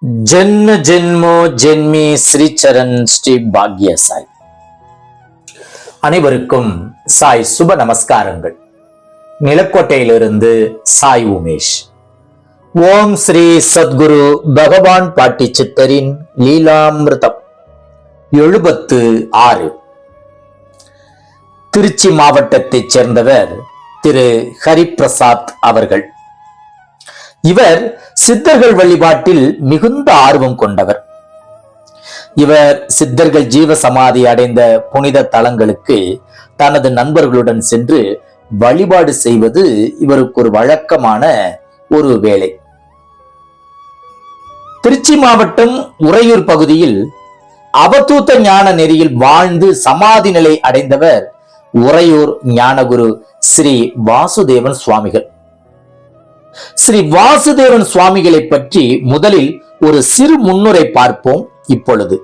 जन्म जन्मो जन्मी श्रीचरण ஸ்ரீ பாக்ய சாய். அனைவருக்கும் சாய் சுப நமஸ்காரங்கள். நிலக்கோட்டையிலிருந்து சாய் உமேஷ். ஓம் ஸ்ரீ சத்குரு பகவான் பாட்டி சித்தரின் லீலாமிருதம் 76. திருச்சி மாவட்டத்தைச் சேர்ந்தவர் திரு ஹரிபிரசாத் அவர்கள். இவர் சித்தர்கள் வழிபாட்டில் மிகுந்த ஆர்வம் கொண்டவர். இவர் சித்தர்கள் ஜீவ சமாதி அடைந்த புனித தலங்களுக்கு தனது நண்பர்களுடன் சென்று வழிபாடு செய்வது இவருக்கு ஒரு வழக்கமான ஒரு வேலை. திருச்சி மாவட்டம் உறையூர் பகுதியில் அவதூத ஞான நெறியில் வாழ்ந்து சமாதி நிலை அடைந்தவர் உறையூர் ஞானகுரு ஸ்ரீ வாசுதேவன் சுவாமிகள். ஸ்ரீ வாசுதேவன் சுவாமிகளை பற்றி முதலில் ஒரு சிறு முன்னுரை பார்ப்போம். இப்பொழுது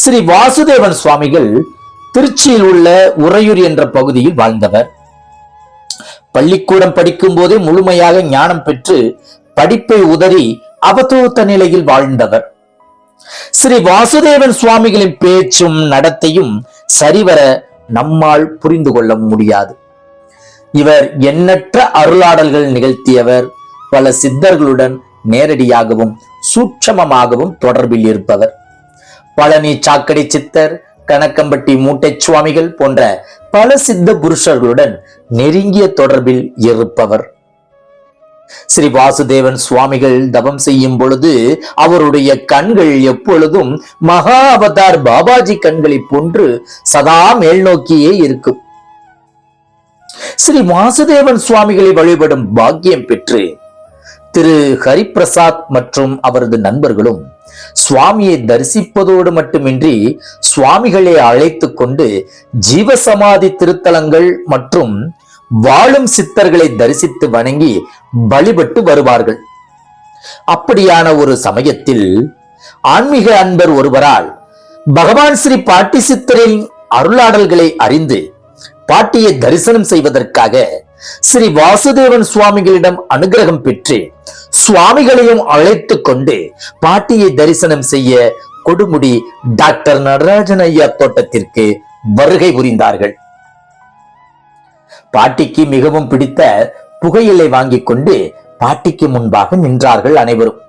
ஸ்ரீ வாசுதேவன் சுவாமிகள் திருச்சியில் உள்ள உறையூர் என்ற பகுதியில் வாழ்ந்தவர். பள்ளிக்கூடம் படிக்கும் போதே முழுமையாக ஞானம் பெற்று படிப்பை உதறி அவதூத நிலையில் வாழ்ந்தவர். ஸ்ரீ வாசுதேவன் சுவாமிகளின் பேச்சும் நடத்தையும் சரிவர நம்மால் புரிந்து கொள்ள முடியாது. இவர் எண்ணற்ற அருளாடல்கள் நிகழ்த்தியவர். பல சித்தர்களுடன் நேரடியாகவும் சூட்சமமாகவும் தொடர்பில் இருப்பவர். பழனி சாக்கடை சித்தர், கணக்கம்பட்டி மூட்டை சுவாமிகள் போன்ற பல சித்த புருஷர்களுடன் நெருங்கிய தொடர்பில் இருப்பவர். ஸ்ரீ வாசுதேவன் சுவாமிகள் தவம் செய்யும் பொழுது அவருடைய கண்கள் எப்பொழுதும் மகா அவதார் பாபாஜி கண்களை போன்று சதா மேல் நோக்கியே இருக்கும். ஸ்ரீ வாசுதேவன் சுவாமிகளை வழிபடும் பாக்கியம் பெற்று திரு ஹரிபிரசாத் மற்றும் அவரது நண்பர்களும் சுவாமியை தரிசிப்பதோடு மட்டுமின்றி சுவாமிகளை அழைத்து கொண்டு ஜீவசமாதி திருத்தலங்கள் மற்றும் வாழும் சித்தர்களை தரிசித்து வணங்கி வழிபட்டு வருவார்கள். அப்படியான ஒரு சமயத்தில் ஆன்மீக அன்பர் ஒருவரால் பகவான் ஸ்ரீ பாட்டி சித்தரின் அருளாடல்களை அறிந்து பாட்டியை தரிசனம் செய்வதற்காக ஸ்ரீ வாசுதேவன் சுவாமிகளிடம் அனுகிரகம் பெற்று சுவாமிகளையும் அழைத்து கொண்டு பாட்டியை தரிசனம் செய்ய கொடுமுடி டாக்டர் நடராஜன் ஐயா தோட்டத்திற்கு வருகை புரிந்தார்கள். பாட்டிக்கு மிகவும் பிடித்த புகையிலை வாங்கிக் கொண்டு பாட்டிக்கு முன்பாக நின்றார்கள் அனைவரும்.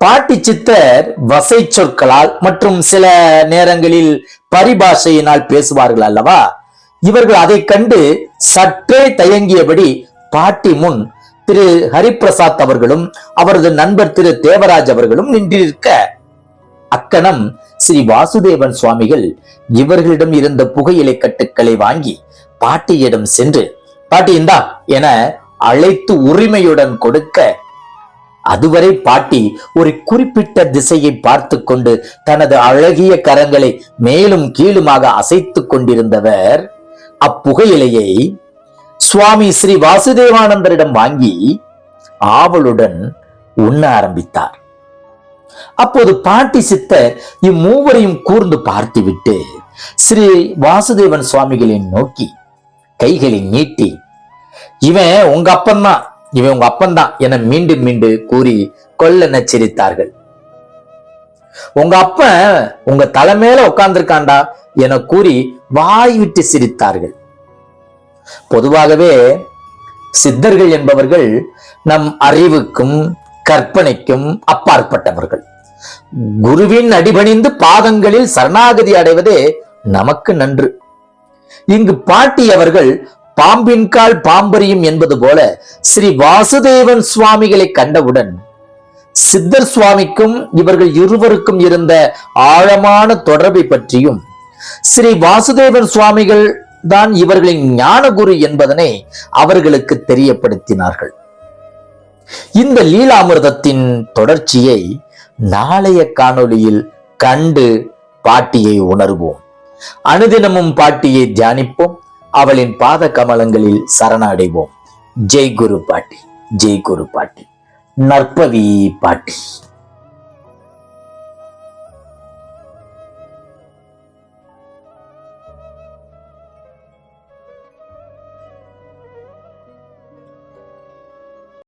பாட்டி சித்தர் வசை சொற்களால் மற்றும் சில நேரங்களில் பரிபாஷையினால் பேசுவார்கள் அல்லவா. இவர்கள் அதை கண்டு சற்றே தயங்கியபடி பாட்டி முன் திரு ஹரிபிரசாத் அவர்களும் அவரது நண்பர் திரு தேவராஜ் அவர்களும் நின்றிருக்க அக்கணம் ஸ்ரீ வாசுதேவன் சுவாமிகள் இவர்களிடம் இருந்த புகையிலை கட்டுக்களை வாங்கி பாட்டியிடம் சென்று பாட்டி இந்தா என அழைத்து உரிமையுடன் கொடுக்க, அதுவரை பாட்டி ஒரு குறிப்பிட்ட திசையை பார்த்து கொண்டு தனது அழகிய கரங்களை மேலும் கீழுமாக அசைத்து கொண்டிருந்தவர் அப்புகையிலையை சுவாமி ஸ்ரீ வாசுதேவானந்தரிடம் வாங்கி ஆவலுடன் உண்ண ஆரம்பித்தார். அப்போது பாட்டி சித்தர் இம்மூவரையும் கூர்ந்து பார்த்துவிட்டு ஸ்ரீ வாசுதேவன் சுவாமிகளை நோக்கி கைகளை நீட்டி, இவன் உங்க அப்பன்தான், இவன் உங்க அப்பன்தான் என மீண்டும் மீண்டும் கூறி கொல்ல நச்சரித்தார்கள். உங்க அப்பன் உங்க தலைமையில உட்கார்ந்திருக்காண்டா என கூறி வாய் விட்டு சிரித்தார்கள். பொதுவாகவே சித்தர்கள் என்பவர்கள் நம் அறிவுக்கும் கற்பனைக்கும் அப்பாற்பட்டவர்கள். குருவின் அடிபணிந்து பாதங்களில் சரணாகதி அடைவதே நமக்கு நன்று. இங்கு பாட்டி அவர்கள் பாம்பின் கால் பாம்பரியும் என்பது போல ஸ்ரீ வாசுதேவன் சுவாமிகளை கண்டவுடன் சித்தர் சுவாமிக்கும் இவர்கள் இருவருக்கும் இருந்த ஆழமான தொடர்பை பற்றியும் ஸ்ரீ வாசுதேவன் சுவாமிகள் தான் இவர்களின் ஞானகுரு என்பதனை அவர்களுக்கு தெரியப்படுத்தினார்கள். இந்த லீலாமிர்தத்தின் தொடர்ச்சியை நாளைய காணொளியில் கண்டு பாட்டியை உணர்வோம். அனுதினமும் பாட்டியை தியானிப்போம். அவளின் பாத கமலங்களில் சரணடைவோம். ஜெய் குரு பாட்டி, ஜெய் குரு பாட்டி, நற்பவி பாட்டி.